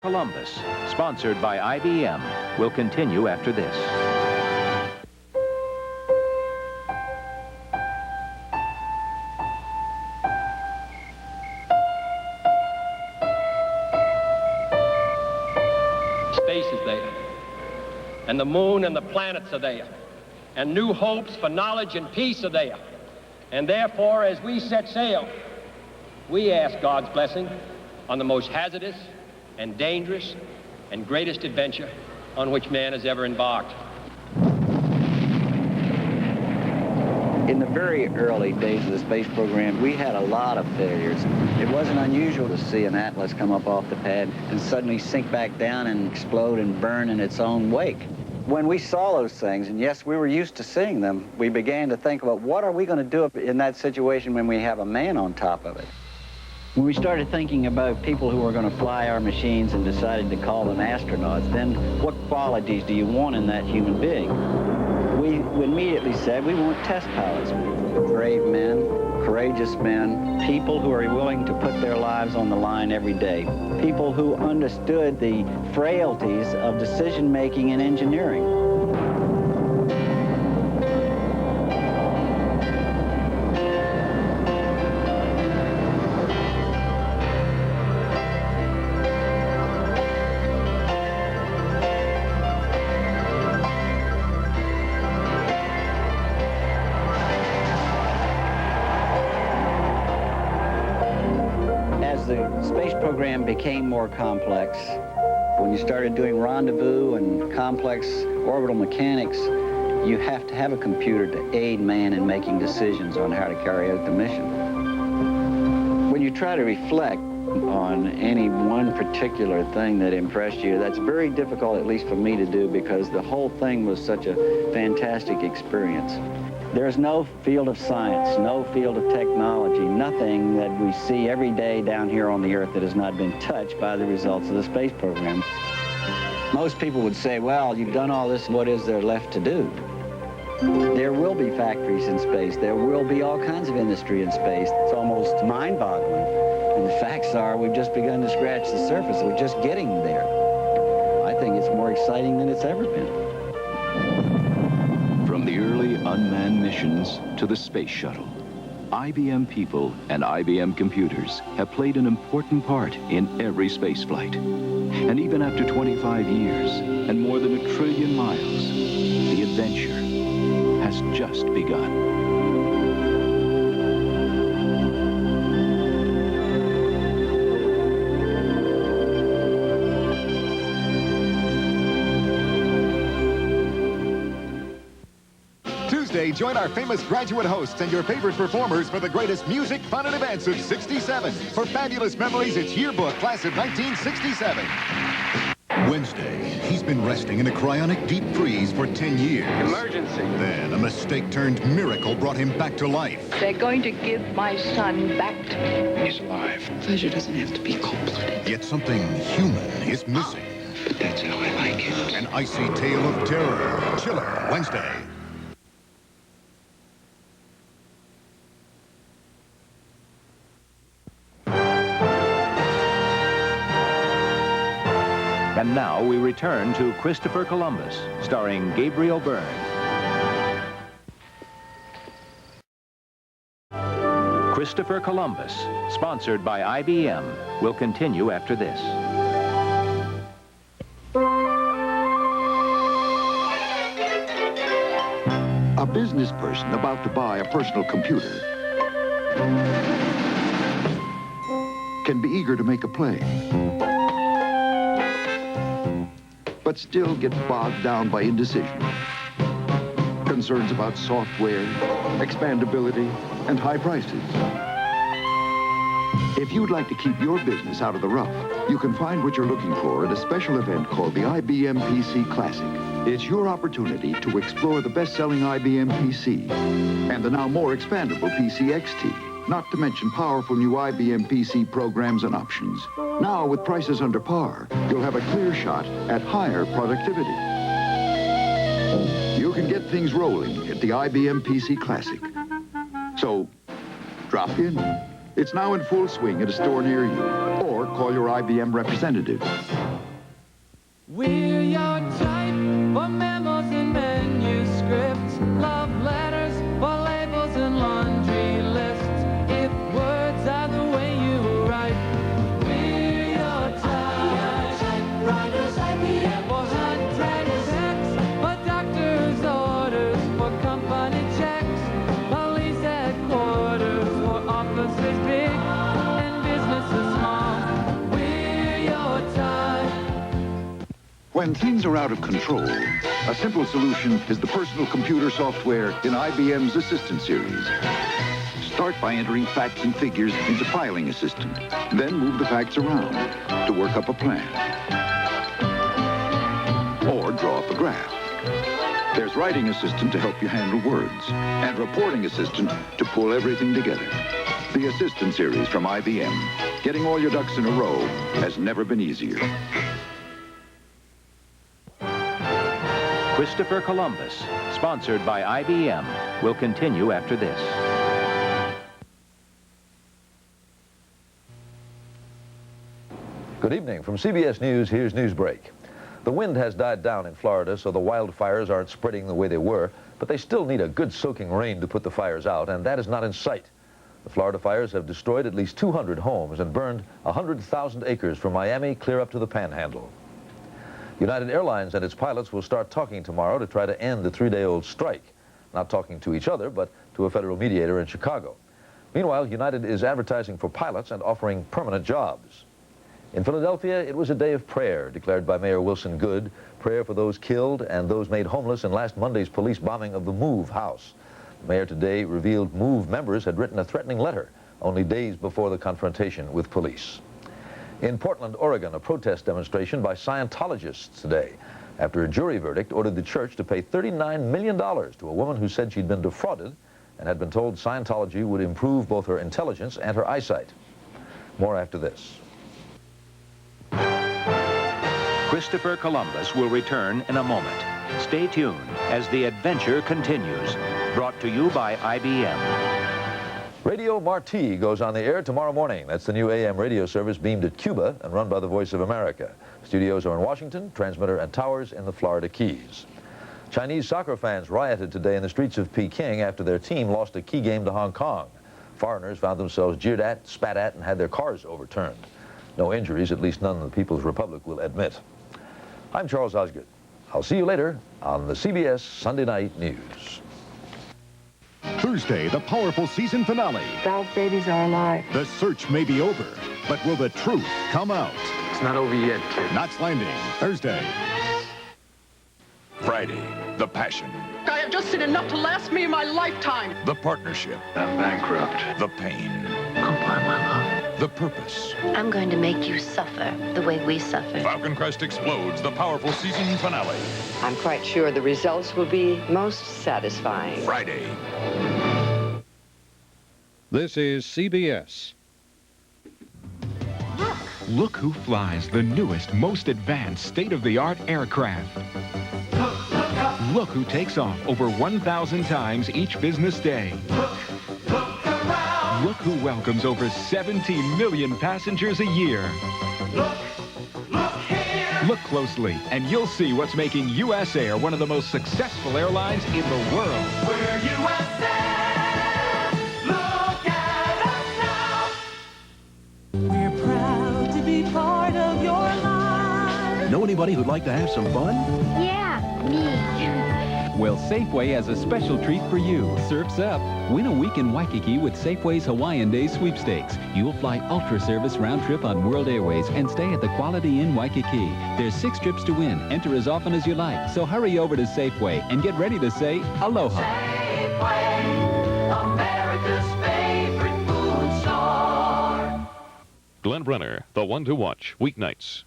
Columbus, sponsored by IBM, will continue after this. Space is there, and the moon and the planets are there, and new hopes for knowledge and peace are there. And therefore, as we set sail, we ask God's blessing on the most hazardous and dangerous and greatest adventure on which man has ever embarked. In the very early days of the space program, we had a lot of failures. It wasn't unusual to see an Atlas come up off the pad and suddenly sink back down and explode and burn in its own wake. When we saw those things, and yes, we were used to seeing them, we began to think about what are we going to do in that situation when we have a man on top of it. When we started thinking about people who were going to fly our machines and decided to call them astronauts, then what qualities do you want in that human being? We immediately said we want test pilots, brave men, courageous men, people who are willing to put their lives on the line every day, people who understood the frailties of decision-making in engineering. The space program became more complex. When you started doing rendezvous and complex orbital mechanics, you have to have a computer to aid man in making decisions on how to carry out the mission. When you try to reflect on any one particular thing that impressed you, that's very difficult, at least for me to do, because the whole thing was such a fantastic experience. There's no field of science, no field of technology, nothing that we see every day down here on the Earth that has not been touched by the results of the space program. Most people would say, well, you've done all this, what is there left to do? There will be factories in space. There will be all kinds of industry in space. It's almost mind-boggling. And the facts are we've just begun to scratch the surface. We're just getting there. I think it's more exciting than it's ever been. From the early unmanned missions to the space shuttle, IBM people and IBM computers have played an important part in every space flight. And even after 25 years and more than 1 trillion miles, the adventure has just begun. Tuesday, join our famous graduate hosts and your favorite performers for the greatest music, fun, and events of '67. For fabulous memories, it's Yearbook, class of 1967. Wednesday, he's been resting in a cryonic deep freeze for 10 years. Emergency. Then a mistake turned miracle brought him back to life. They're going to give my son back to me. He's alive. Pleasure doesn't have to be cold-blooded. Yet something human is missing. But that's how I like it. An icy tale of terror. Chiller, Wednesday. And now we return to Christopher Columbus, starring Gabriel Byrne. Christopher Columbus, sponsored by IBM, will continue after this. A business person about to buy a personal computer can be eager to make a play, but still get bogged down by indecision, concerns about software, expandability, and high prices. If you'd like to keep your business out of the rough, you can find what you're looking for at a special event called the IBM PC Classic. It's your opportunity to explore the best-selling IBM PC and the now more expandable PC XT, not to mention powerful new IBM PC programs and options. Now, with prices under par, you'll have a clear shot at higher productivity. You can get things rolling at the IBM PC Classic. So, drop in. It's now in full swing at a store near you, or call your IBM representative. We're your type for memos and manuscripts, love letters for labels and laundry lists. If words are the way you write, we're your type. Typewriters, IBM. For contract checks, for doctor's orders, for company checks, police headquarters, for offices big and businesses small. We're your type. When things are out of control, a simple solution is the personal computer software in IBM's Assistant series. Start by entering facts and figures into Filing Assistant. Then move the facts around to work up a plan. Or draw up a graph. There's Writing Assistant to help you handle words. And Reporting Assistant to pull everything together. The Assistant series from IBM. Getting all your ducks in a row has never been easier. Christopher Columbus, sponsored by IBM, will continue after this. Good evening. From CBS News, here's Newsbreak. The wind has died down in Florida, so the wildfires aren't spreading the way they were, but they still need a good soaking rain to put the fires out, and that is not in sight. The Florida fires have destroyed at least 200 homes and burned 100,000 acres from Miami clear up to the Panhandle. United Airlines and its pilots will start talking tomorrow to try to end the 3-day-old strike. Not talking to each other, but to a federal mediator in Chicago. Meanwhile, United is advertising for pilots and offering permanent jobs. In Philadelphia, it was a day of prayer, declared by Mayor Wilson Goode, prayer for those killed and those made homeless in last Monday's police bombing of the Move House. The mayor today revealed Move members had written a threatening letter only days before the confrontation with police. In Portland, Oregon, a protest demonstration by Scientologists today after a jury verdict ordered the church to pay $39 million to a woman who said she'd been defrauded and had been told Scientology would improve both her intelligence and her eyesight. More after this. Christopher Columbus will return in a moment. Stay tuned as the adventure continues. Brought to you by IBM. Radio Marti goes on the air tomorrow morning. That's the new AM radio service beamed at Cuba and run by the Voice of America. Studios are in Washington, transmitter and towers in the Florida Keys. Chinese soccer fans rioted today in the streets of Peking after their team lost a key game to Hong Kong. Foreigners found themselves jeered at, spat at, and had their cars overturned. No injuries, at least none the People's Republic will admit. I'm Charles Osgood. I'll see you later on the CBS Sunday Night News. Thursday, the powerful season finale. Valve babies are alive. The search may be over, but will the truth come out? It's not over yet, kid. Knots Landing, Thursday. Friday, the passion. I have just seen enough to last me my lifetime. The partnership. I'm bankrupt. The pain. Come buy my love. The purpose. I'm going to make you suffer the way we suffer. Falcon Crest explodes, the powerful season finale. I'm quite sure the results will be most satisfying. Friday. This is CBS. Look who flies the newest, most advanced, state-of-the-art aircraft. Look who takes off over 1,000 times each business day. Look who welcomes over 17 million passengers a year. Look closely, and you'll see what's making USAir one of the most successful airlines in the world. We're USAir. Look at us now. We're proud to be part of your life. Know anybody who'd like to have some fun? Yeah, me. Well, Safeway has a special treat for you. Surf's up. Win a week in Waikiki with Safeway's Hawaiian Days sweepstakes. You'll fly Ultra Service round trip on World Airways and stay at the Quality Inn Waikiki. There's 6 trips to win. Enter as often as you like. So hurry over to Safeway and get ready to say aloha. Safeway, America's favorite food store. Glenn Brenner, the one to watch, weeknights.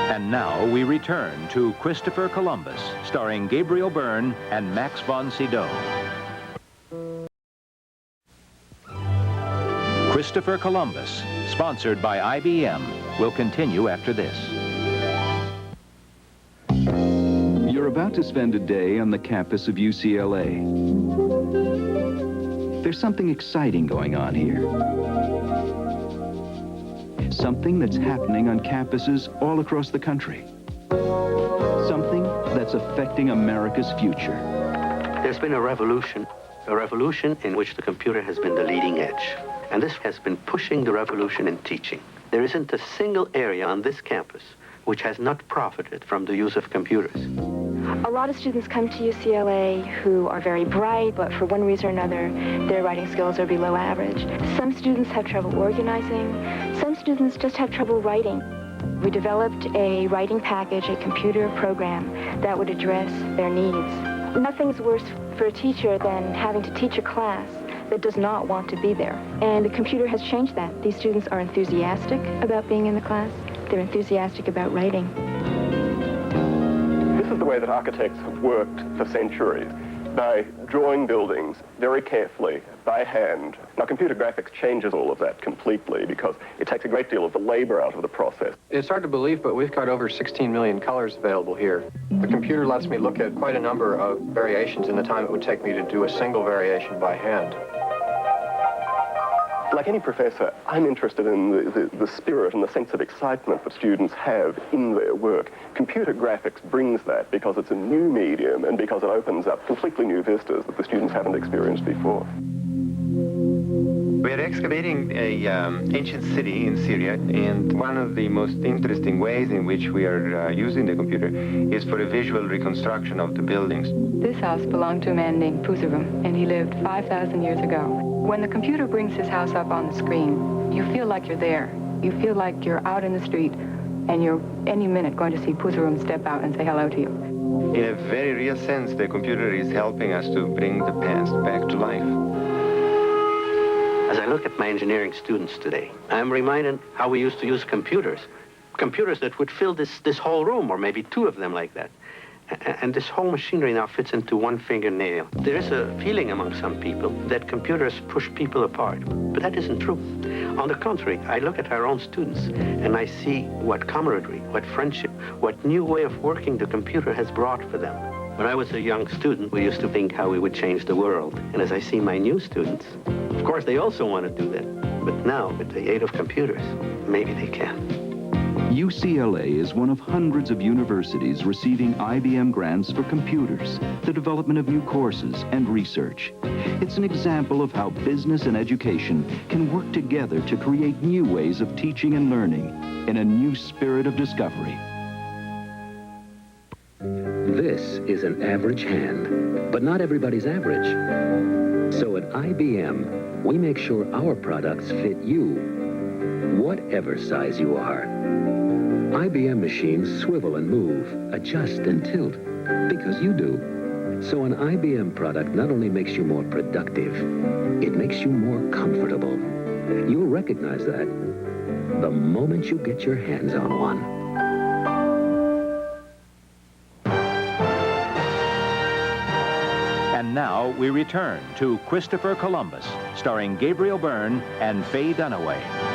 And now we return to Christopher Columbus, starring Gabriel Byrne and Max von Sydow. Christopher Columbus, sponsored by IBM, will continue after this. You're about to spend a day on the campus of UCLA. There's something exciting going on here. Something that's happening on campuses all across the country. Something that's affecting America's future. There's been a revolution in which the computer has been the leading edge. And this has been pushing the revolution in teaching. There isn't a single area on this campus which has not profited from the use of computers. A lot of students come to UCLA who are very bright, but for one reason or another, their writing skills are below average. Some students have trouble organizing. Some students just have trouble writing. We developed a writing package, a computer program that would address their needs. Nothing's worse for a teacher than having to teach a class that does not want to be there. And the computer has changed that. These students are enthusiastic about being in the class. They're enthusiastic about writing. This is the way that architects have worked for centuries, by drawing buildings very carefully, by hand. Now, computer graphics changes all of that completely because it takes a great deal of the labor out of the process. It's hard to believe, but we've got over 16 million colors available here. The computer lets me look at quite a number of variations in the time it would take me to do a single variation by hand. Like any professor, I'm interested in the spirit and the sense of excitement that students have in their work. Computer graphics brings that because it's a new medium and because it opens up completely new vistas that the students haven't experienced before. We're excavating an ancient city in Syria, and one of the most interesting ways in which we are using the computer is for a visual reconstruction of the buildings. This house belonged to a man named Puzarum, and he lived 5,000 years ago. When the computer brings his house up on the screen, you feel like you're there. You feel like you're out in the street, and you're any minute going to see Puzarum step out and say hello to you. In a very real sense, the computer is helping us to bring the past back to life. As I look at my engineering students today, I'm reminded how we used to use computers. Computers that would fill this whole room, or maybe two of them like that. And this whole machinery now fits into one fingernail. There is a feeling among some people that computers push people apart, but that isn't true. On the contrary, I look at our own students and I see what camaraderie, what friendship, what new way of working the computer has brought for them. When I was a young student, we used to think how we would change the world. And as I see my new students, of course, they also want to do that. But now, with the aid of computers, maybe they can. UCLA is one of hundreds of universities receiving IBM grants for computers, the development of new courses and research. It's an example of how business and education can work together to create new ways of teaching and learning in a new spirit of discovery. This is an average hand, but not everybody's average. So at IBM, we make sure our products fit you, whatever size you are. IBM machines swivel and move, adjust and tilt, because you do. So an IBM product not only makes you more productive, it makes you more comfortable. You'll recognize that the moment you get your hands on one. And now we return to Christopher Columbus, starring Gabriel Byrne and Faye Dunaway.